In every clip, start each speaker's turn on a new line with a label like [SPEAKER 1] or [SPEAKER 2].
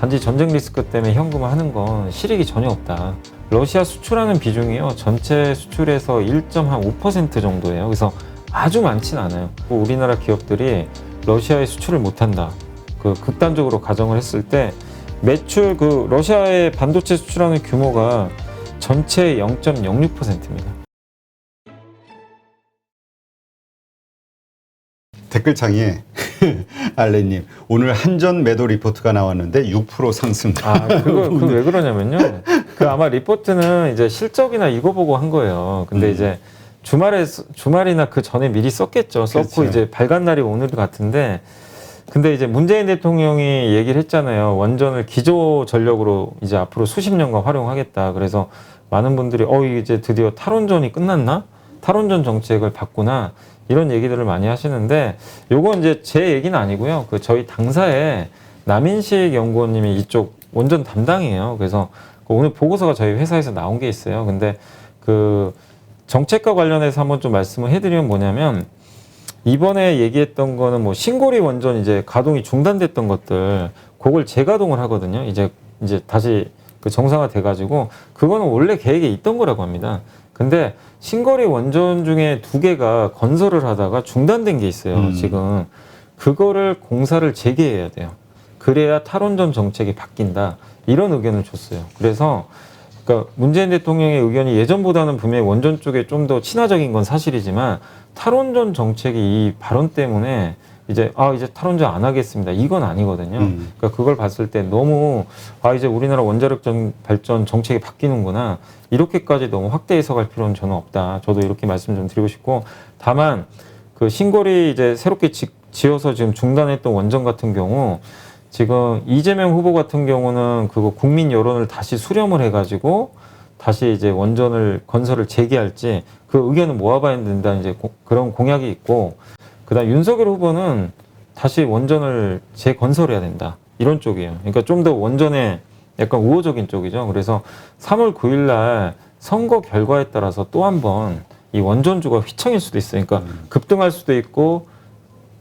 [SPEAKER 1] 단지 전쟁 리스크 때문에 현금화하는 건 실익이 전혀 없다. 러시아 수출하는 비중이요, 전체 수출에서 1.5% 정도예요. 그래서 아주 많진 않아요. 우리나라 기업들이 러시아에 수출을 못한다, 그 극단적으로 가정을 했을 때 매출, 그 러시아에 반도체 수출하는 규모가 전체의 0.06%입니다.
[SPEAKER 2] 댓글창에 알레님, 오늘 한전 매도 리포트가 나왔는데 6% 상승.
[SPEAKER 1] 그거 왜 그러냐면요. 그 아마 리포트는 이제 실적이나 이거 보고 한 거예요. 근데 이제 주말이나 그 전에 미리 썼겠죠. 썼고
[SPEAKER 2] 그렇죠.
[SPEAKER 1] 이제 발간 날이 오늘 같은데, 근데 이제 문재인 대통령이 얘기를 했잖아요. 원전을 기조 전력으로 이제 앞으로 수십 년간 활용하겠다. 그래서 많은 분들이 이제 드디어 탈원전이 끝났나? 탈원전 정책을 바꾸나? 이런 얘기들을 많이 하시는데, 요건 이제 제 얘기는 아니고요. 그 저희 당사에 남인식 연구원님이 이쪽 원전 담당이에요. 그래서 오늘 보고서가 저희 회사에서 나온 게 있어요. 근데 그 정책과 관련해서 한번 좀 말씀을 해드리면 뭐냐면, 이번에 얘기했던 거는 뭐 신고리 원전 이제 가동이 중단됐던 것들, 그걸 재가동을 하거든요. 이제 다시 그 정상화 돼가지고, 그거는 원래 계획에 있던 거라고 합니다. 근데 신거리 원전 중에 2개가 건설을 하다가 중단된 게 있어요. 지금 그거를 공사를 재개해야 돼요. 그래야 탈원전 정책이 바뀐다, 이런 의견을 줬어요. 그래서 그러니까 문재인 대통령의 의견이 예전보다는 분명히 원전 쪽에 좀 더 친화적인 건 사실이지만, 탈원전 정책이 이 발언 때문에 이제 탈원전 안 하겠습니다, 이건 아니거든요. 그러니까 그걸 봤을 때 너무 이제 우리나라 원자력 발전 정책이 바뀌는구나, 이렇게까지 너무 확대 해석할 필요는 저는 없다. 저도 이렇게 말씀 좀 드리고 싶고, 다만 그 신고리 이제 새롭게 지어서 지금 중단했던 원전 같은 경우, 지금 이재명 후보 같은 경우는 그거 국민 여론을 다시 수렴을 해가지고 다시 이제 원전을 건설을 재개할지 그 의견을 모아봐야 된다, 이제 그런 공약이 있고, 그다음 윤석열 후보는 다시 원전을 재건설해야 된다, 이런 쪽이에요. 그러니까 좀 더 원전에 약간 우호적인 쪽이죠. 그래서 3월 9일 날 선거 결과에 따라서 또 한 번 이 원전주가 휘청일 수도 있어요. 그러니까 급등할 수도 있고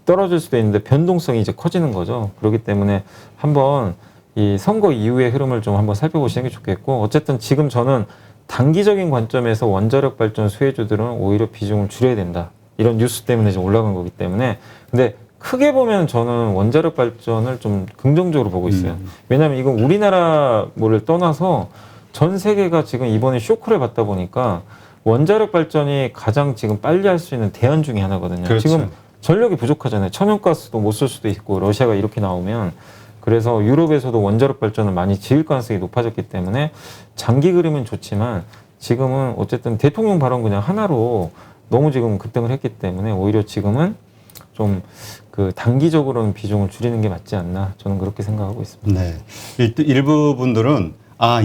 [SPEAKER 1] 떨어질 수도 있는데 변동성이 이제 커지는 거죠. 그렇기 때문에 한번 이 선거 이후의 흐름을 좀 한번 살펴보시는 게 좋겠고, 어쨌든 지금 저는 단기적인 관점에서 원자력 발전 수혜주들은 오히려 비중을 줄여야 된다, 이런 뉴스 때문에 좀 올라간 거기 때문에. 근데 크게 보면 저는 원자력 발전을 좀 긍정적으로 보고 있어요. 왜냐하면 이건 우리나라를 떠나서 전 세계가 지금 이번에 쇼크를 받다 보니까 원자력 발전이 가장 지금 빨리 할 수 있는 대안 중에 하나거든요.
[SPEAKER 2] 그렇죠.
[SPEAKER 1] 지금 전력이 부족하잖아요. 천연가스도 못 쓸 수도 있고, 러시아가 이렇게 나오면. 그래서 유럽에서도 원자력 발전을 많이 지을 가능성이 높아졌기 때문에 장기 그림은 좋지만, 지금은 어쨌든 대통령 발언 그냥 하나로 너무 지금 급등을 했기 때문에 오히려 지금은 좀 그 단기적으로는 비중을 줄이는 게 맞지 않나, 저는 그렇게 생각하고 있습니다.
[SPEAKER 2] 네. 일부 분들은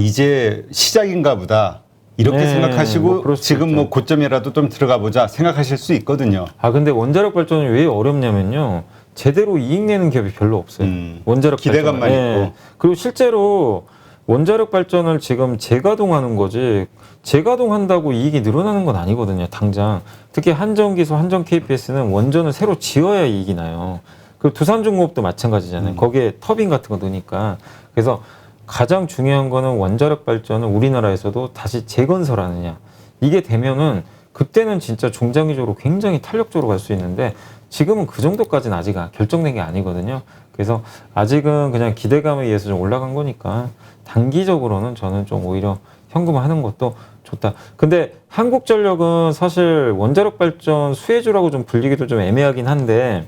[SPEAKER 2] 이제 시작인가 보다, 이렇게 생각하시고
[SPEAKER 1] 그럴 수도
[SPEAKER 2] 지금
[SPEAKER 1] 있죠.
[SPEAKER 2] 뭐 고점이라도 좀 들어가 보자 생각하실 수 있거든요.
[SPEAKER 1] 근데 원자력 발전이 왜 어렵냐면요, 제대로 이익 내는 기업이 별로 없어요. 원자력
[SPEAKER 2] 기대감만 있고.
[SPEAKER 1] 그리고 실제로 원자력 발전을 지금 재가동하는 거지, 재가동한다고 이익이 늘어나는 건 아니거든요, 당장. 특히 한전기수, 한전 KPS는 원전을 새로 지어야 이익이 나요. 그리고 두산중공업도 마찬가지잖아요. 거기에 터빈 같은 거 넣으니까. 그래서 가장 중요한 거는 원자력 발전을 우리나라에서도 다시 재건설하느냐. 이게 되면은 그때는 진짜 중장기적으로 굉장히 탄력적으로 갈 수 있는데, 지금은 그 정도까지는 아직 결정된 게 아니거든요. 그래서 아직은 그냥 기대감에 의해서 좀 올라간 거니까 단기적으로는 저는 좀 오히려 현금화하는 것도 좋다. 근데 한국전력은 사실 원자력 발전 수혜주라고 좀 불리기도 좀 애매하긴 한데,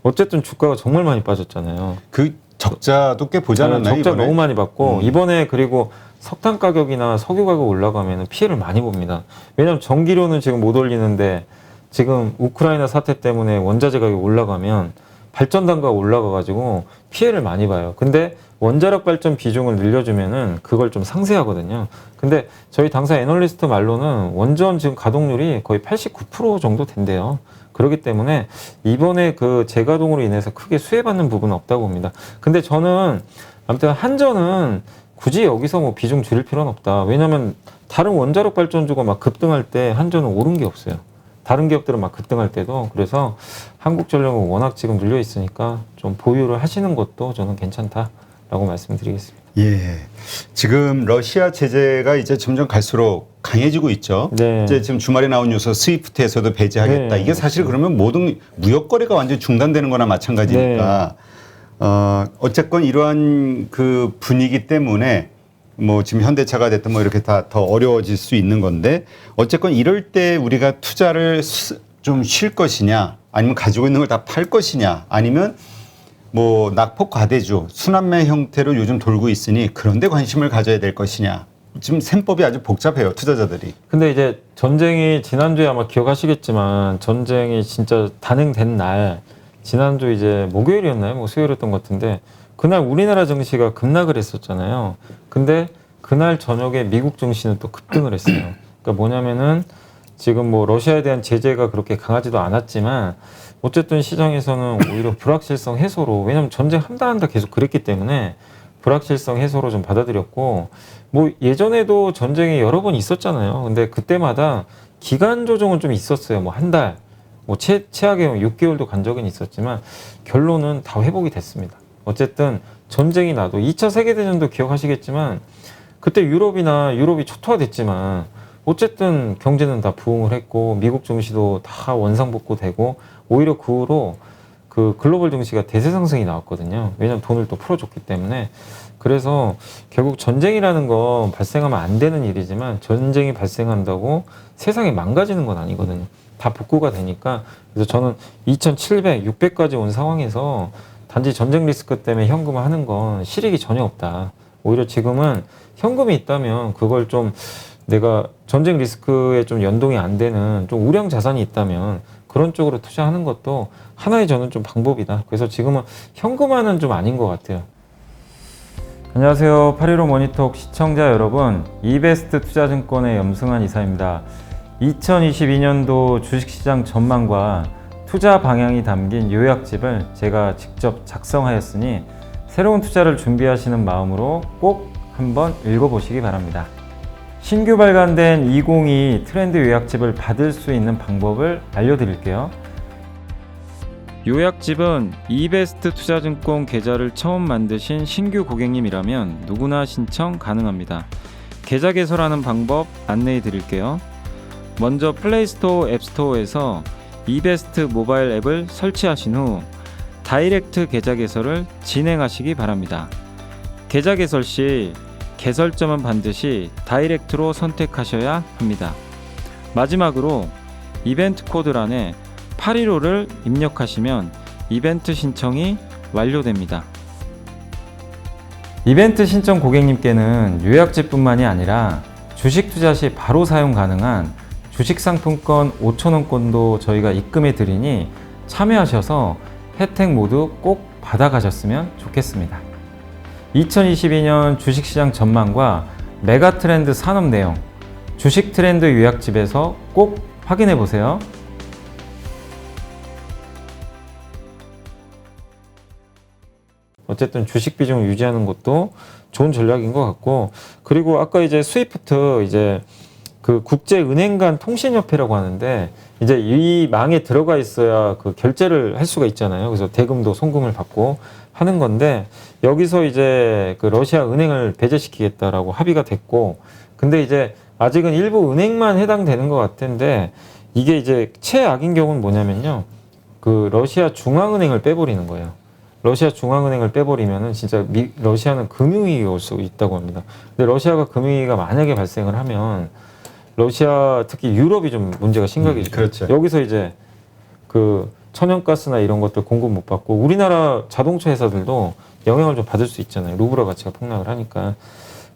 [SPEAKER 1] 어쨌든 주가가 정말 많이 빠졌잖아요.
[SPEAKER 2] 그 적자도 꽤 보지 않았나요?
[SPEAKER 1] 적자
[SPEAKER 2] 이번에?
[SPEAKER 1] 너무 많이 받고, 이번에 그리고 석탄 가격이나 석유 가격 올라가면 피해를 많이 봅니다. 왜냐하면 전기료는 지금 못 올리는데, 지금 우크라이나 사태 때문에 원자재 가격이 올라가면 발전 단가가 올라가가지고 피해를 많이 봐요. 근데 원자력 발전 비중을 늘려주면은 그걸 좀 상쇄하거든요. 근데 저희 당사 애널리스트 말로는 원전 지금 가동률이 거의 89% 정도 된대요. 그렇기 때문에 이번에 그 재가동으로 인해서 크게 수혜받는 부분은 없다고 봅니다. 근데 저는 아무튼 한전은 굳이 여기서 뭐 비중 줄일 필요는 없다. 왜냐면 다른 원자력 발전주가 막 급등할 때 한전은 오른 게 없어요. 다른 기업들은 막 급등할 때도. 그래서 한국전력은 워낙 지금 눌려 있으니까 좀 보유를 하시는 것도 저는 괜찮다, 있다라고 말씀드리겠습니다.
[SPEAKER 2] 예. 지금 러시아 제재가 이제 점점 갈수록 강해지고 있죠.
[SPEAKER 1] 네.
[SPEAKER 2] 이제 지금 주말에 나온 뉴스 스위프트에서도 배제하겠다.
[SPEAKER 1] 네,
[SPEAKER 2] 이게 사실 그러면 모든 무역 거래가 완전 히 중단되는 거나 마찬가지니까 어쨌건 이러한 그 분위기 때문에 뭐 지금 현대차가 됐든 뭐 이렇게 다 더 어려워질 수 있는 건데 어쨌건 이럴 때 우리가 투자를 좀 쉴 것이냐 아니면 가지고 있는 걸 다 팔 것이냐 아니면 뭐 낙폭 과대주 순환매 형태로 요즘 돌고 있으니 그런데 관심을 가져야 될 것이냐 지금 셈법이 아주 복잡해요 투자자들이.
[SPEAKER 1] 근데 이제 전쟁이 지난주에 아마 기억하시겠지만 전쟁이 진짜 단행된 날 지난주 이제 목요일이었나요? 뭐 수요일이었던 것 같은데 그날 우리나라 증시가 급락을 했었잖아요. 근데 그날 저녁에 미국 증시는 또 급등을 했어요. 그러니까 뭐냐면은 지금 뭐 러시아에 대한 제재가 그렇게 강하지도 않았지만 어쨌든 시장에서는 오히려 불확실성 해소로 왜냐하면 전쟁 한다 계속 그랬기 때문에 불확실성 해소로 좀 받아들였고 뭐 예전에도 전쟁이 여러 번 있었잖아요. 근데 그때마다 기간 조정은 좀 있었어요. 뭐 한 달, 뭐 최악의 경우 6개월도 간 적은 있었지만 결론은 다 회복이 됐습니다. 어쨌든 전쟁이 나도 2차 세계대전도 기억하시겠지만 그때 유럽이 초토화됐지만 어쨌든 경제는 다 부흥을 했고 미국 증시도 다 원상복구되고 오히려 그 후로 그 글로벌 증시가 대세 상승이 나왔거든요. 왜냐하면 돈을 또 풀어줬기 때문에. 그래서 결국 전쟁이라는 건 발생하면 안 되는 일이지만 전쟁이 발생한다고 세상이 망가지는 건 아니거든요. 다 복구가 되니까. 그래서 저는 2,700, 600까지 온 상황에서 단지 전쟁 리스크 때문에 현금을 하는 건 실익이 전혀 없다. 오히려 지금은 현금이 있다면 그걸 좀 내가 전쟁 리스크에 좀 연동이 안 되는 좀 우량 자산이 있다면 그런 쪽으로 투자하는 것도 하나의 저는 좀 방법이다. 그래서 지금은 현금화는 좀 아닌 것 같아요. 안녕하세요. 815 모니톡 시청자 여러분. 이베스트 투자증권의 염승환 이사입니다. 2022년도 주식시장 전망과 투자 방향이 담긴 요약집을 제가 직접 작성하였으니 새로운 투자를 준비하시는 마음으로 꼭 한번 읽어보시기 바랍니다. 신규 발간된 2022 트렌드 요약집을 받을 수 있는 방법을 알려드릴게요. 요약집은 이베스트 투자증권 계좌를 처음 만드신 신규 고객님이라면 누구나 신청 가능합니다. 계좌 개설하는 방법 안내해 드릴게요. 먼저 플레이스토어, 앱스토어에서 이베스트 모바일 앱을 설치하신 후 다이렉트 계좌 개설을 진행하시기 바랍니다. 계좌 개설 시 개설점은 반드시 다이렉트로 선택하셔야 합니다. 마지막으로 이벤트 코드란에 815를 입력하시면 이벤트 신청이 완료됩니다. 이벤트 신청 고객님께는 요약집뿐만이 아니라 주식 투자 시 바로 사용 가능한 주식 상품권 5,000원권도 저희가 입금해 드리니 참여하셔서 혜택 모두 꼭 받아가셨으면 좋겠습니다. 2022년 주식시장 전망과 메가 트렌드 산업 내용, 주식 트렌드 요약집에서 꼭 확인해 보세요. 어쨌든 주식 비중을 유지하는 것도 좋은 전략인 것 같고, 그리고 아까 이제 스위프트 이제 그 국제은행 간 통신협회라고 하는데 이제 이 망에 들어가 있어야 그 결제를 할 수가 있잖아요. 그래서 대금도 송금을 받고 하는 건데 여기서 이제 그 러시아 은행을 배제시키겠다라고 합의가 됐고, 근데 이제 아직은 일부 은행만 해당되는 것 같은데 이게 이제 최악인 경우는 뭐냐면요. 그 러시아 중앙은행을 빼버리는 거예요. 러시아 중앙은행을 빼버리면은 진짜 러시아는 금융위기가 올 수 있다고 합니다. 근데 러시아가 금융위기가 만약에 발생을 하면 러시아 특히 유럽이 좀 문제가 심각해지죠.
[SPEAKER 2] 그렇죠.
[SPEAKER 1] 여기서 이제 그 천연가스나 이런 것들 공급 못 받고 우리나라 자동차 회사들도 영향을 좀 받을 수 있잖아요. 루블화 가치가 폭락을 하니까.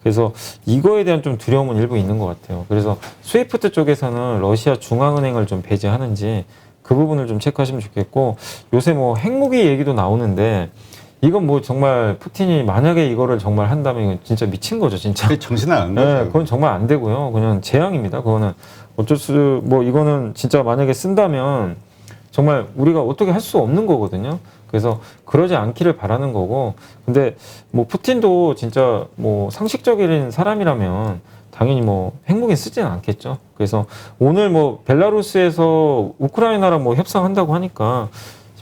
[SPEAKER 1] 그래서 이거에 대한 좀 두려움은 일부 있는 것 같아요. 그래서 스위프트 쪽에서는 러시아 중앙은행을 좀 배제하는지 그 부분을 좀 체크하시면 좋겠고, 요새 뭐 핵무기 얘기도 나오는데 이건 뭐 정말 푸틴이 만약에 이거를 정말 한다면 이건 진짜 미친 거죠, 진짜.
[SPEAKER 2] 정신 나간 거죠.
[SPEAKER 1] 네, 그건 정말 안 되고요. 그냥 재앙입니다. 그거는 어쩔 수, 뭐 이거는 진짜 만약에 쓴다면 정말 우리가 어떻게 할 수 없는 거거든요. 그래서 그러지 않기를 바라는 거고, 근데 뭐 푸틴도 진짜 뭐 상식적인 사람이라면 당연히 뭐 핵무기 쓰지는 않겠죠. 그래서 오늘 뭐 벨라루스에서 우크라이나랑 뭐 협상한다고 하니까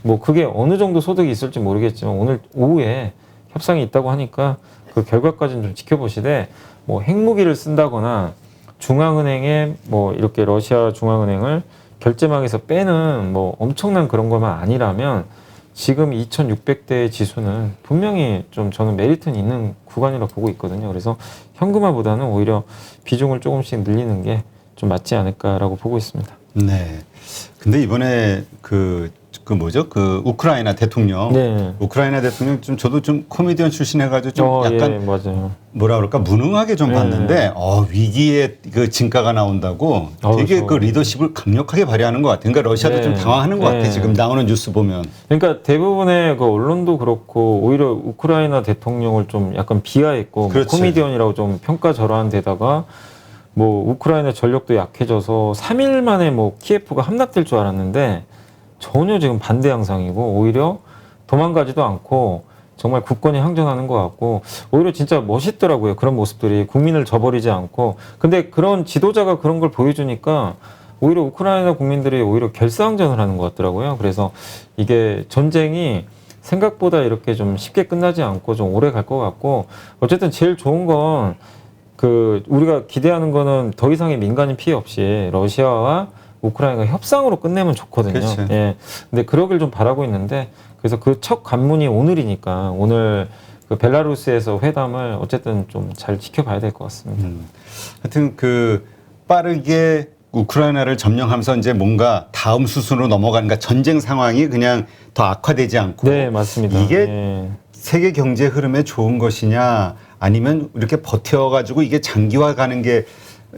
[SPEAKER 1] 뭐 그게 어느 정도 소득이 있을지 모르겠지만 오늘 오후에 협상이 있다고 하니까 그 결과까지는 좀 지켜보시되 뭐 핵무기를 쓴다거나 중앙은행에 뭐 이렇게 러시아 중앙은행을 결제망에서 빼는 뭐 엄청난 그런 것만 아니라면 지금 2,600대의 지수는 분명히 좀 저는 메리트는 있는 구간이라고 보고 있거든요. 그래서 현금화보다는 오히려 비중을 조금씩 늘리는 게 좀 맞지 않을까라고 보고 있습니다.
[SPEAKER 2] 네. 근데 이번에 그 우크라이나 대통령,
[SPEAKER 1] 네.
[SPEAKER 2] 우크라이나 대통령 좀 저도 좀 코미디언 출신 해가지고 좀 약간
[SPEAKER 1] 예, 맞아요.
[SPEAKER 2] 뭐라 그럴까 무능하게 좀
[SPEAKER 1] 네.
[SPEAKER 2] 봤는데 위기에 그 진가가 나온다고 되게
[SPEAKER 1] 그렇죠.
[SPEAKER 2] 그 리더십을 강력하게 발휘하는 것 같아요. 그러니까 러시아도
[SPEAKER 1] 네.
[SPEAKER 2] 좀 당황하는 것 같아.
[SPEAKER 1] 네.
[SPEAKER 2] 지금 나오는 뉴스 보면.
[SPEAKER 1] 그러니까 대부분의 그 언론도 그렇고 오히려 우크라이나 대통령을 좀 약간 비하했고 뭐
[SPEAKER 2] 그렇지.
[SPEAKER 1] 코미디언이라고 좀 평가절하한 데다가 뭐 우크라이나 전력도 약해져서 3일 만에 뭐 키예프가 함락될 줄 알았는데 전혀 지금 반대 양상이고 오히려 도망가지도 않고 정말 굳건히 항전하는 것 같고 오히려 진짜 멋있더라고요. 그런 모습들이 국민을 저버리지 않고 근데 그런 지도자가 그런 걸 보여주니까 오히려 우크라이나 국민들이 오히려 결사항전을 하는 것 같더라고요. 그래서 이게 전쟁이 생각보다 이렇게 좀 쉽게 끝나지 않고 좀 오래 갈 것 같고 어쨌든 제일 좋은 건 그 우리가 기대하는 거는 더 이상의 민간인 피해 없이 러시아와 우크라이나가 협상으로 끝내면 좋거든요.
[SPEAKER 2] 그치.
[SPEAKER 1] 예. 근데 그러길 좀 바라고 있는데 그래서 그 첫 관문이 오늘이니까 오늘 그 벨라루스에서 회담을 어쨌든 좀 잘 지켜봐야 될 것 같습니다.
[SPEAKER 2] 하여튼 그 빠르게 우크라이나를 점령하면서 이제 뭔가 다음 수순으로 넘어가는가 전쟁 상황이 그냥 더 악화되지 않고
[SPEAKER 1] 네, 맞습니다.
[SPEAKER 2] 이게
[SPEAKER 1] 예.
[SPEAKER 2] 세계 경제 흐름에 좋은 것이냐 아니면 이렇게 버텨가지고 이게 장기화 가는 게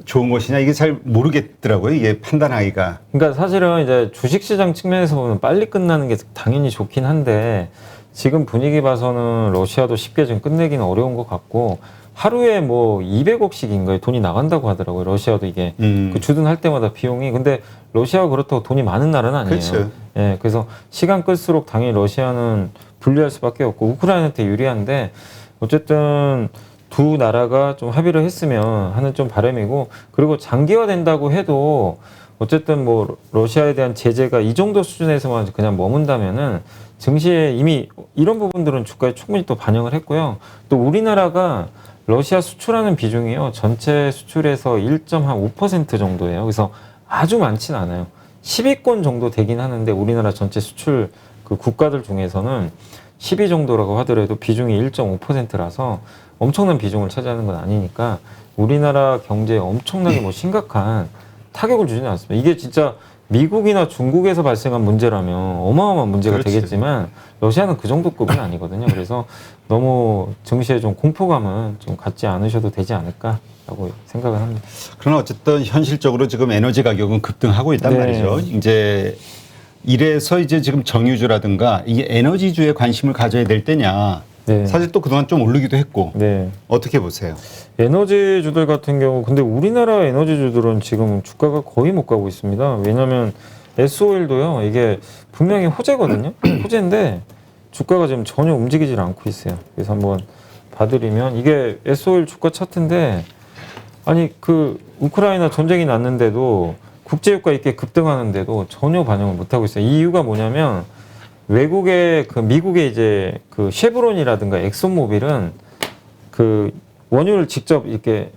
[SPEAKER 2] 좋은 것이냐 이게 잘 모르겠더라고요. 이게 판단하기가.
[SPEAKER 1] 그러니까 사실은 이제 주식시장 측면에서 보면 빨리 끝나는 게 당연히 좋긴 한데 지금 분위기 봐서는 러시아도 쉽게 좀 끝내기는 어려운 것 같고 하루에 뭐 200억씩인가요? 돈이 나간다고 하더라고요. 러시아도 이게 그 주둔할 때마다 비용이. 근데 러시아가 그렇다고 돈이 많은 나라는 아니에요.
[SPEAKER 2] 그렇죠.
[SPEAKER 1] 예, 그래서 시간 끌수록 당연히 러시아는 불리할 수밖에 없고 우크라이나한테 유리한데 어쨌든 두 나라가 좀 합의를 했으면 하는 좀 바람이고 그리고 장기화된다고 해도 어쨌든 뭐 러시아에 대한 제재가 이 정도 수준에서만 그냥 머문다면은 증시에 이미 이런 부분들은 주가에 충분히 또 반영을 했고요. 또 우리나라가 러시아 수출하는 비중이요. 전체 수출에서 1.5% 정도예요. 그래서 아주 많진 않아요. 10위권 정도 되긴 하는데 우리나라 전체 수출 그 국가들 중에서는 10위 정도라고 하더라도 비중이 1.5%라서 엄청난 비중을 차지하는 건 아니니까 우리나라 경제에 엄청나게 뭐 심각한 타격을 주지는 않습니다. 이게 진짜 미국이나 중국에서 발생한 문제라면 어마어마한 문제가
[SPEAKER 2] 그렇지.
[SPEAKER 1] 되겠지만 러시아는 그 정도 급은 아니거든요. 그래서 너무 증시에 좀 공포감은 좀 갖지 않으셔도 되지 않을까라고 생각을 합니다.
[SPEAKER 2] 그러나 어쨌든 현실적으로 지금 에너지 가격은 급등하고 있단
[SPEAKER 1] 네.
[SPEAKER 2] 말이죠. 이제 이래서 이제 지금 정유주라든가 이게 에너지주에 관심을 가져야 될 때냐.
[SPEAKER 1] 네.
[SPEAKER 2] 사실 또 그동안 좀 오르기도 했고.
[SPEAKER 1] 네.
[SPEAKER 2] 어떻게 보세요?
[SPEAKER 1] 에너지주들 같은 경우 근데 우리나라 에너지주들은 지금 주가가 거의 못 가고 있습니다. 왜냐하면 S-오일도요. 이게 분명히 호재거든요. 호재인데 주가가 지금 전혀 움직이질 않고 있어요. 그래서 한번 봐드리면 이게 S-오일 주가 차트인데 아니 그 우크라이나 전쟁이 났는데도 국제유가 이렇게 급등하는데도 전혀 반영을 못하고 있어요. 이 이유가 뭐냐면 외국의 그 미국의 이제 그 쉐브론이라든가 엑손모빌은 그 원유를 직접 이렇게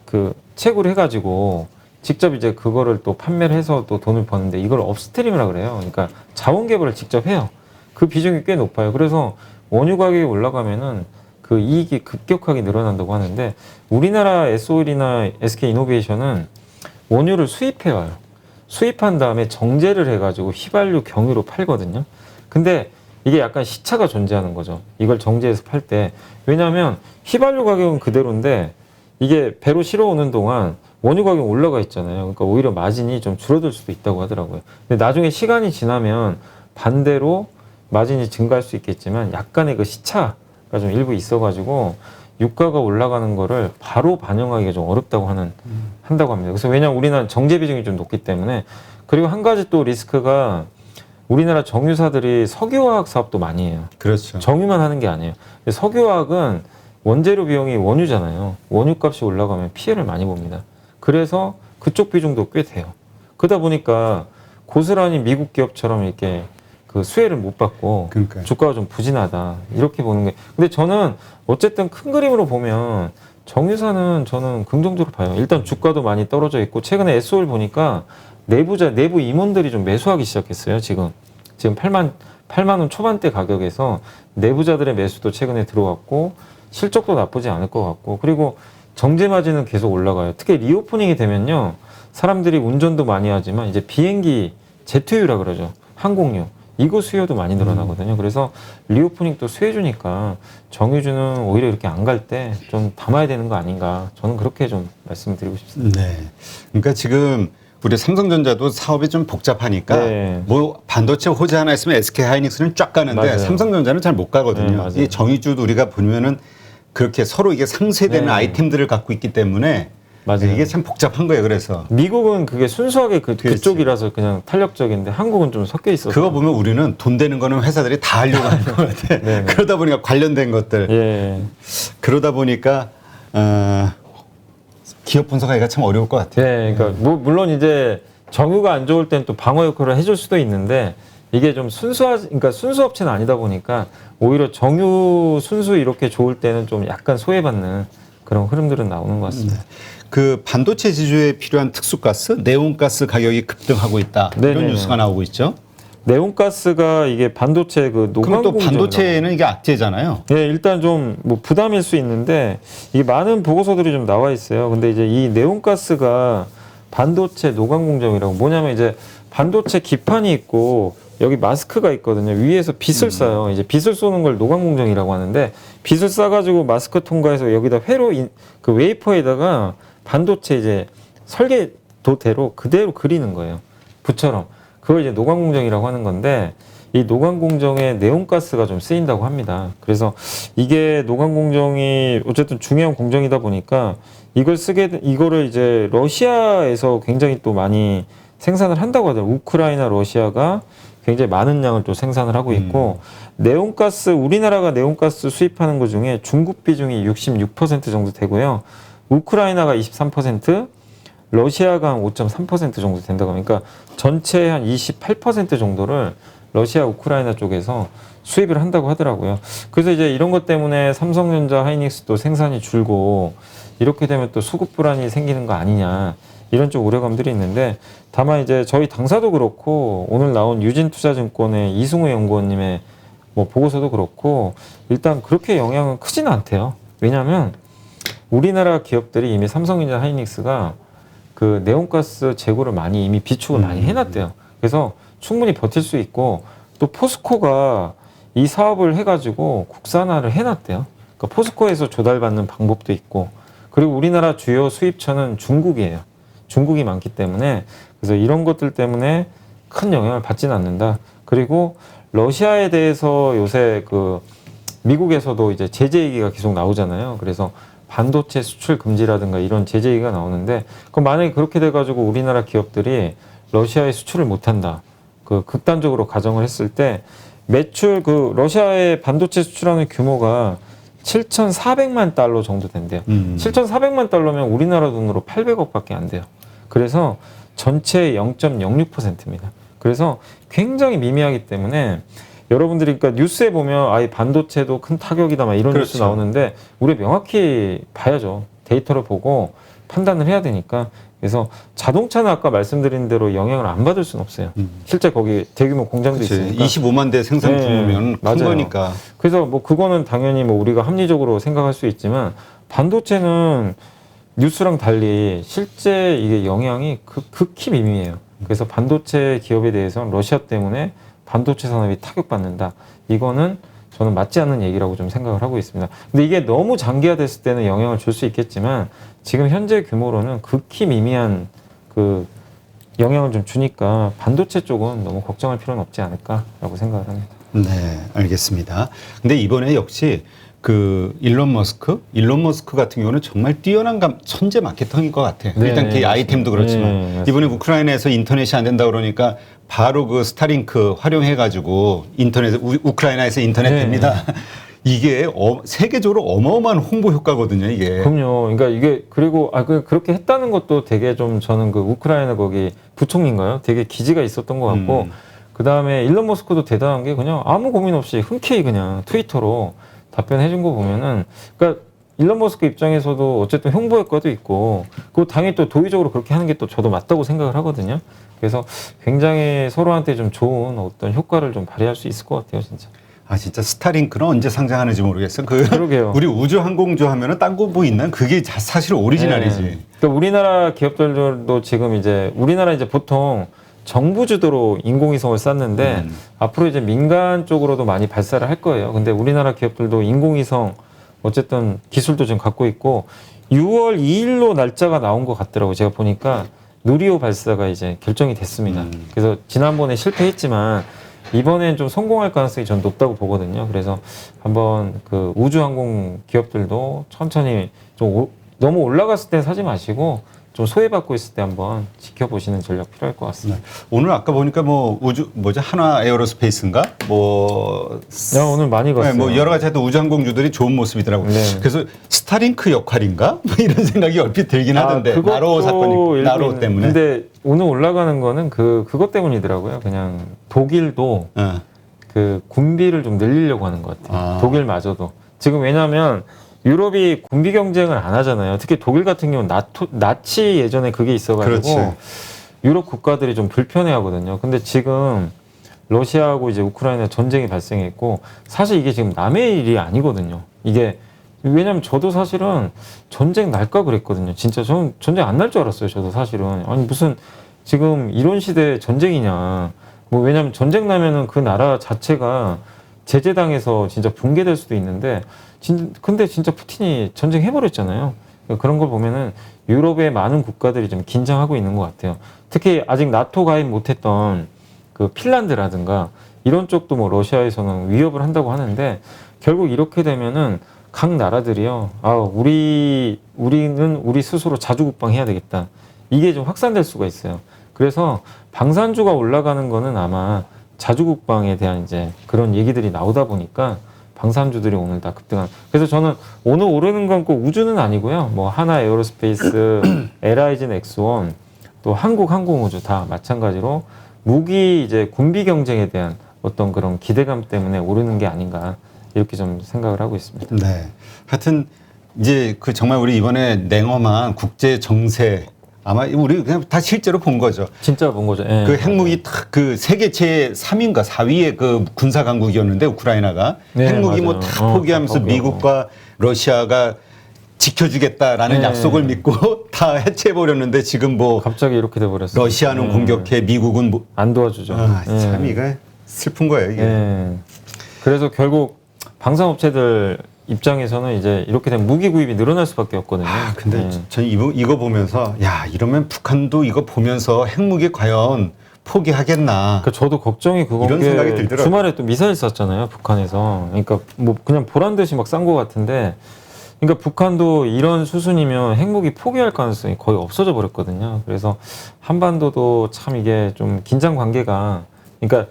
[SPEAKER 1] 그 채굴 해가지고 직접 이제 그거를 또 판매를 해서 또 돈을 버는데 이걸 업스트림이라 그래요. 그러니까 자원 개발을 직접 해요. 그 비중이 꽤 높아요. 그래서 원유 가격이 올라가면은 그 이익이 급격하게 늘어난다고 하는데 우리나라 S-오일이나 SK이노베이션은 원유를 수입해 와요. 수입한 다음에 정제를 해가지고 휘발유 경유로 팔거든요. 근데 이게 약간 시차가 존재하는 거죠. 이걸 정제해서 팔 때. 왜냐하면 휘발유 가격은 그대로인데 이게 배로 실어오는 동안 원유 가격이 올라가 있잖아요. 그러니까 오히려 마진이 좀 줄어들 수도 있다고 하더라고요. 근데 나중에 시간이 지나면 반대로 마진이 증가할 수 있겠지만 약간의 그 시차가 좀 일부 있어가지고 유가가 올라가는 거를 바로 반영하기가 좀 어렵다고 한다고 합니다. 그래서 왜냐하면 우리나라는 정제 비중이 좀 높기 때문에 그리고 한 가지 또 리스크가 우리나라 정유사들이 석유화학 사업도 많이 해요.
[SPEAKER 2] 그렇죠.
[SPEAKER 1] 정유만 하는 게 아니에요. 근데 석유화학은 원재료 비용이 원유잖아요. 원유값이 올라가면 피해를 많이 봅니다. 그래서 그쪽 비중도 꽤 돼요. 그러다 보니까 고스란히 미국 기업처럼 이렇게 그 그 수혜를 못 받고
[SPEAKER 2] 그러니까요.
[SPEAKER 1] 주가가 좀 부진하다 이렇게 보는 게. 근데 저는 어쨌든 큰 그림으로 보면 정유사는 저는 긍정적으로 봐요. 일단 주가도 많이 떨어져 있고 최근에 SO를 보니까 내부 임원들이 좀 매수하기 시작했어요. 지금 8만 원 초반대 가격에서 내부자들의 매수도 최근에 들어왔고 실적도 나쁘지 않을 것 같고 그리고 정제 마진은 계속 올라가요. 특히 리오프닝이 되면요. 사람들이 운전도 많이 하지만 이제 비행기 제트유라 그러죠. 항공유. 이거 수요도 많이 늘어나거든요. 그래서 리오프닝 또 수혜주니까 정유주는 오히려 이렇게 안 갈 때 좀 담아야 되는 거 아닌가. 저는 그렇게 좀 말씀드리고 싶습니다.
[SPEAKER 2] 네. 그러니까 지금 우리 삼성전자도 사업이 좀 복잡하니까
[SPEAKER 1] 네.
[SPEAKER 2] 뭐 반도체 호재 하나 있으면 SK 하이닉스는 쫙 가는데
[SPEAKER 1] 맞아요.
[SPEAKER 2] 삼성전자는 잘 못 가거든요.
[SPEAKER 1] 네, 맞아요.
[SPEAKER 2] 이 정유주도 우리가 보면은 그렇게 서로 이게 상쇄되는
[SPEAKER 1] 네.
[SPEAKER 2] 아이템들을 갖고 있기 때문에
[SPEAKER 1] 맞아요.
[SPEAKER 2] 이게 참 복잡한 거예요. 그래서
[SPEAKER 1] 미국은 그게 순수하게 그쪽이라서 그냥 탄력적인데 한국은 좀 섞여 있어서.
[SPEAKER 2] 그거 보면 우리는 돈 되는 거는 회사들이 다 하려고 하는 것 같아.
[SPEAKER 1] 네, 네.
[SPEAKER 2] 그러다 보니까 관련된 것들.
[SPEAKER 1] 예.
[SPEAKER 2] 그러다 보니까 기업 분석하기가 참 어려울 것 같아요.
[SPEAKER 1] 네, 그러니까 뭐 물론 이제 정유가 안 좋을 땐 또 방어 역할을 해줄 수도 있는데 이게 좀 그러니까 순수 업체는 아니다 보니까 오히려 정유 순수 이렇게 좋을 때는 좀 약간 소외받는 그런 흐름들은 나오는 것 같습니다.
[SPEAKER 2] 그 반도체 지주에 필요한 특수가스, 네온가스 가격이 급등하고 있다. 이런
[SPEAKER 1] 네네네.
[SPEAKER 2] 뉴스가 나오고 있죠.
[SPEAKER 1] 네온가스가 이게 반도체 그
[SPEAKER 2] 그러면 또
[SPEAKER 1] 노광공정.
[SPEAKER 2] 반도체에는 이게 악재잖아요.
[SPEAKER 1] 예, 일단 좀 뭐 부담일 수 있는데 이 많은 보고서들이 좀 나와 있어요. 근데 이제 이 네온가스가 반도체 노광공정이라고 뭐냐면 이제 반도체 기판이 있고 여기 마스크가 있거든요. 위에서 빛을 쏴요. 이제 빛을 쏘는 걸 노광공정이라고 하는데 빛을 쏴가지고 마스크 통과해서 여기다 그 웨이퍼에다가 반도체 이제 설계도대로 그대로 그리는 거예요. 붓처럼. 그걸 이제 노광공정이라고 하는 건데 이 노광공정에 네온가스가 좀 쓰인다고 합니다. 그래서 이게 노광공정이 어쨌든 중요한 공정이다 보니까 이거를 이제 러시아에서 굉장히 또 많이 생산을 한다고 하더라고요. 우크라이나, 러시아가 굉장히 많은 양을 또 생산을 하고 있고 네온가스 우리나라가 네온가스 수입하는 것 중에 중국 비중이 66% 정도 되고요. 우크라이나가 23%, 러시아가 한 5.3% 정도 된다고 하니까 전체 한 28% 정도를 러시아, 우크라이나 쪽에서 수입을 한다고 하더라고요. 그래서 이제 이런 것 때문에 삼성전자, 하이닉스도 생산이 줄고 이렇게 되면 또 수급 불안이 생기는 거 아니냐 이런 쪽 우려감들이 있는데 다만 이제 저희 당사도 그렇고 오늘 나온 유진투자증권의 이승우 연구원님의 뭐 보고서도 그렇고 일단 그렇게 영향은 크지는 않대요. 왜냐하면 우리나라 기업들이 이미 삼성전자, 하이닉스가 그 네온가스 재고를 많이 이미 비축을 많이 해놨대요. 그래서 충분히 버틸 수 있고 또 포스코가 이 사업을 해가지고 국산화를 해놨대요. 그러니까 포스코에서 조달받는 방법도 있고 그리고 우리나라 주요 수입처는 중국이에요. 중국이 많기 때문에 그래서 이런 것들 때문에 큰 영향을 받지는 않는다. 그리고 러시아에 대해서 요새 그 미국에서도 이제 제재 얘기가 계속 나오잖아요. 그래서 반도체 수출 금지라든가 이런 제재 얘기가 나오는데 그럼 만약에 그렇게 돼가지고 우리나라 기업들이 러시아에 수출을 못한다. 그 극단적으로 가정을 했을 때 매출 그 러시아에 반도체 수출하는 규모가 7,400만 달러 정도 된대요. 7,400만 달러면 우리나라 돈으로 800억밖에 안 돼요. 그래서 전체의 0.06%입니다. 그래서 굉장히 미미하기 때문에 여러분들이 그러니까 뉴스에 보면 아예 반도체도 큰 타격이다 막 이런
[SPEAKER 2] 그렇죠.
[SPEAKER 1] 뉴스 나오는데 우리 명확히 봐야죠. 데이터를 보고 판단을 해야 되니까. 그래서 자동차는 아까 말씀드린 대로 영향을 안 받을 수는 없어요. 실제 거기 대규모 공장도
[SPEAKER 2] 그치.
[SPEAKER 1] 있으니까.
[SPEAKER 2] 25만 대 생산 규모면 큰
[SPEAKER 1] 맞아요.
[SPEAKER 2] 거니까.
[SPEAKER 1] 그래서 뭐 그거는 당연히 뭐 우리가 합리적으로 생각할 수 있지만 반도체는 뉴스랑 달리 실제 이게 영향이 극히 미미해요. 그래서 반도체 기업에 대해서는 러시아 때문에 반도체 산업이 타격받는다. 이거는 저는 맞지 않는 얘기라고 좀 생각을 하고 있습니다. 근데 이게 너무 장기화됐을 때는 영향을 줄 수 있겠지만 지금 현재 규모로는 극히 미미한 그 영향을 좀 주니까 반도체 쪽은 너무 걱정할 필요는 없지 않을까라고 생각을 합니다.
[SPEAKER 2] 네, 알겠습니다. 근데 이번에 역시 그 일론 머스크 같은 경우는 정말 뛰어난 천재 마케터인 것 같아.
[SPEAKER 1] 네,
[SPEAKER 2] 일단 그 아이템도 그렇지만
[SPEAKER 1] 네,
[SPEAKER 2] 이번에 우크라이나에서 인터넷이 안 된다 그러니까 바로 그 스타링크 활용해가지고 우크라이나에서 인터넷
[SPEAKER 1] 네.
[SPEAKER 2] 됩니다. 이게 세계적으로 어마어마한 홍보 효과거든요. 이게.
[SPEAKER 1] 그럼요. 그러니까 이게 그리고 그렇게 했다는 것도 되게 좀 저는 그 우크라이나 거기 부총리인가요? 되게 기지가 있었던 것 같고 그 다음에 일론 머스크도 대단한 게 그냥 아무 고민 없이 흔쾌히 그냥 트위터로 답변해 준 거 보면은, 그러니까 일론 머스크 입장에서도 어쨌든 홍보 효과도 있고, 그 당연히 또 도의적으로 그렇게 하는 게 또 저도 맞다고 생각을 하거든요. 그래서 굉장히 서로한테 좀 좋은 어떤 효과를 좀 발휘할 수 있을 것 같아요, 진짜.
[SPEAKER 2] 아 진짜 스타링크는 언제 상장하는지 모르겠어.
[SPEAKER 1] 그러게요.
[SPEAKER 2] 우리 우주항공주 하면은 딴 거 뭐 있나? 그게 사실 오리지널이지.
[SPEAKER 1] 네. 그러니까 우리나라 기업들도 지금 이제 우리나라 이제 보통 정부 주도로 인공위성을 쐈는데 앞으로 이제 민간 쪽으로도 많이 발사를 할 거예요. 근데 우리나라 기업들도 인공위성 어쨌든 기술도 좀 갖고 있고 6월 2일로 날짜가 나온 것 같더라고요. 제가 보니까 누리호 발사가 이제 결정이 됐습니다. 그래서 지난번에 실패했지만 이번엔 좀 성공할 가능성이 전 높다고 보거든요. 그래서 한번 그 우주항공 기업들도 천천히 좀 너무 올라갔을 때 사지 마시고 좀 소외받고 있을 때 한번 지켜보시는 전략 필요할 것 같습니다.
[SPEAKER 2] 오늘 아까 보니까 뭐 우주 뭐지 한화 에어로스페이스인가 뭐
[SPEAKER 1] 야, 오늘 많이 갔어요.
[SPEAKER 2] 네, 뭐 여러 가지 하여튼 우주항공주들이 좋은 모습이더라고요.
[SPEAKER 1] 네.
[SPEAKER 2] 그래서 스타링크 역할인가? 뭐 이런 생각이 얼핏 들긴 하던데
[SPEAKER 1] 그것도
[SPEAKER 2] 나로 사건이 나로
[SPEAKER 1] 일부
[SPEAKER 2] 때문에.
[SPEAKER 1] 근데 오늘 올라가는 거는 그것 때문이더라고요. 그냥 독일도
[SPEAKER 2] 어.
[SPEAKER 1] 그 군비를 좀 늘리려고 하는 것 같아요.
[SPEAKER 2] 아.
[SPEAKER 1] 독일마저도. 지금 왜냐하면 유럽이 군비 경쟁을 안 하잖아요. 특히 독일 같은 경우는 나치 예전에 그게 있어가지고
[SPEAKER 2] 그렇지.
[SPEAKER 1] 유럽 국가들이 좀 불편해하거든요. 근데 지금 러시아하고 이제 우크라이나 전쟁이 발생했고 사실 이게 지금 남의 일이 아니거든요. 이게 왜냐면 저도 사실은 전쟁 날까 그랬거든요. 진짜 저는 전쟁 안 날 줄 알았어요. 저도 사실은 아니 무슨 지금 이런 시대에 전쟁이냐. 뭐 왜냐면 전쟁 나면은 그 나라 자체가 제재당해서 진짜 붕괴될 수도 있는데 근데 진짜 푸틴이 전쟁 해버렸잖아요. 그런 걸 보면은 유럽의 많은 국가들이 좀 긴장하고 있는 것 같아요. 특히 아직 나토 가입 못했던 그 핀란드라든가 이런 쪽도 뭐 러시아에서는 위협을 한다고 하는데 결국 이렇게 되면은 각 나라들이요. 우리는 우리 스스로 자주국방해야 되겠다. 이게 좀 확산될 수가 있어요. 그래서 방산주가 올라가는 거는 아마 자주국방에 대한 이제 그런 얘기들이 나오다 보니까 방산주들이 오늘 다 급등한. 그래서 저는 오늘 오르는 건 꼭 우주는 아니고요. 뭐 하나 에어로스페이스, LI진 엑스원, 또 한국항공우주 다 마찬가지로 무기 이제 군비 경쟁에 대한 어떤 그런 기대감 때문에 오르는 게 아닌가 이렇게 좀 생각을 하고 있습니다.
[SPEAKER 2] 네. 하여튼 이제 그 정말 우리 이번에 냉엄한 국제 정세 아마 우리 그냥 다 실제로 본 거죠.
[SPEAKER 1] 진짜 본 거죠. 예.
[SPEAKER 2] 그 핵무기 탁 그 세계 제 3위인가 4위의 그 군사 강국이었는데 우크라이나가
[SPEAKER 1] 네,
[SPEAKER 2] 핵무기
[SPEAKER 1] 맞아요.
[SPEAKER 2] 뭐 다 포기하면서
[SPEAKER 1] 다 포기하고.
[SPEAKER 2] 미국과 러시아가 지켜주겠다라는
[SPEAKER 1] 네.
[SPEAKER 2] 약속을 믿고 다 해체해 버렸는데 지금 뭐
[SPEAKER 1] 갑자기 이렇게 돼버렸어요.
[SPEAKER 2] 러시아는 공격해 미국은 뭐
[SPEAKER 1] 안 도와주죠.
[SPEAKER 2] 참 이거 슬픈 거예요 이게.
[SPEAKER 1] 예. 그래서 결국 방산업체들 입장에서는 이제 이렇게 되면 무기 구입이 늘어날 수밖에 없거든요.
[SPEAKER 2] 근데
[SPEAKER 1] 예.
[SPEAKER 2] 저는 이거 보면서 야 이러면 북한도 이거 보면서 핵무기 과연 포기하겠나.
[SPEAKER 1] 그러니까 저도 걱정이 그건
[SPEAKER 2] 이런
[SPEAKER 1] 게
[SPEAKER 2] 생각이 들더라고요.
[SPEAKER 1] 주말에 또 미사일 쐈잖아요, 북한에서. 그러니까 뭐 그냥 보란 듯이 막 싼 것 같은데, 그러니까 북한도 이런 수순이면 핵무기 포기할 가능성이 거의 없어져 버렸거든요. 그래서 한반도도 참 이게 좀 긴장 관계가, 그러니까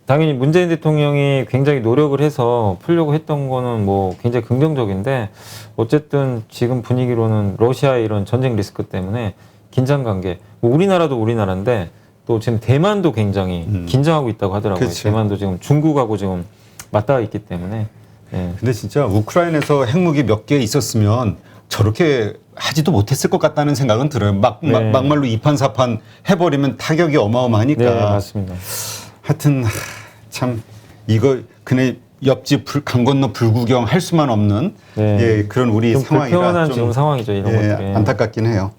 [SPEAKER 1] 당연히 문재인 대통령이 굉장히 노력을 해서 풀려고 했던 거는 뭐 굉장히 긍정적인데 어쨌든 지금 분위기로는 러시아의 이런 전쟁 리스크 때문에 긴장 관계, 뭐 우리나라도 우리나라인데 또 지금 대만도 굉장히 긴장하고 있다고 하더라고요.
[SPEAKER 2] 그치.
[SPEAKER 1] 대만도 지금 중국하고 지금 맞닿아 있기 때문에. 예.
[SPEAKER 2] 근데 진짜 우크라이나에서 핵무기 몇 개 있었으면 저렇게 하지도 못했을 것 같다는 생각은 들어요.
[SPEAKER 1] 네.
[SPEAKER 2] 막말로 이판사판 해버리면 타격이 어마어마하니까.
[SPEAKER 1] 네, 맞습니다.
[SPEAKER 2] 하여튼 참 이거 그네 옆집 강 건너 불구경 할 수만 없는
[SPEAKER 1] 네.
[SPEAKER 2] 예, 그런 우리
[SPEAKER 1] 좀
[SPEAKER 2] 상황이라
[SPEAKER 1] 불편한
[SPEAKER 2] 좀
[SPEAKER 1] 지금 상황이죠, 이런
[SPEAKER 2] 예,
[SPEAKER 1] 것들이.
[SPEAKER 2] 안타깝긴 해요.